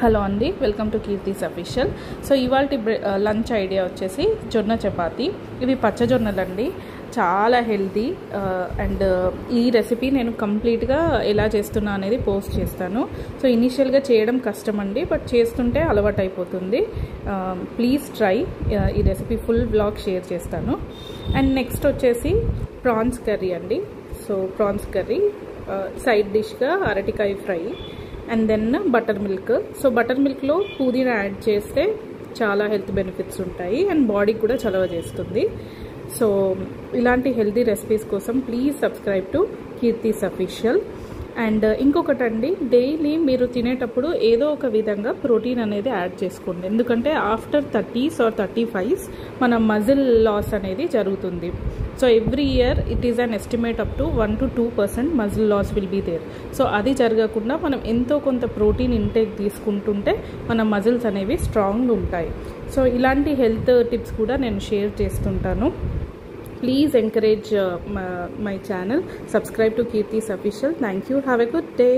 Hello అండి, welcome to Keerthi's official. So ఇవాల్టి lunch idea వచ్చేసి జొన్న చపాతి. ఇవి పచ్చజొన్నలు అండి, చాలా హెల్తీ. అండ్ ఈ రెసిపీ నేను కంప్లీట్గా ఎలా చేస్తున్నా అనేది పోస్ట్ చేస్తాను. సో ఇనీషియల్గా చేయడం కష్టం అండి, బట్ చేస్తుంటే అలవాటు అయిపోతుంది. Please try. ఈ రెసిపీ ఫుల్ బ్లాగ్ షేర్ చేస్తాను. అండ్ నెక్స్ట్ వచ్చేసి ప్రాన్స్ కర్రీ అండి. సో ప్రాన్స్ కర్రీ సైడ్ డిష్గా అరటికాయ fry and then buttermilk. So butter మిల్క్లో పుదీనా యాడ్ చేస్తే చాలా హెల్త్ బెనిఫిట్స్ ఉంటాయి అండ్ బాడీకి కూడా చలవ చేస్తుంది. సో ఇలాంటి హెల్తీ రెసిపీస్ కోసం please subscribe to Keerthi's official. And ఇంకొకటి అండి, డైలీ మీరు తినేటప్పుడు ఏదో ఒక విధంగా ప్రోటీన్ అనేది యాడ్ చేసుకోండి. ఎందుకంటే ఆఫ్టర్ 30s or 35s మన మజిల్ లాస్ అనేది జరుగుతుంది. So every year it is an estimate up to 1 to 2% muscle loss will be there. So అది జరగకుండా మనం ఎంతో కొంత ప్రోటీన్ ఇంటేక్ తీసుకుంటుంటే మన మజిల్స్ అనేవి స్ట్రాంగ్ ఉంటాయి. సో ఇలాంటి హెల్త్ టిప్స్ కూడా నేను షేర్ చేస్తుంటాను. Please encourage my channel. Subscribe to Kirti's Official. Thank you. Have a good day.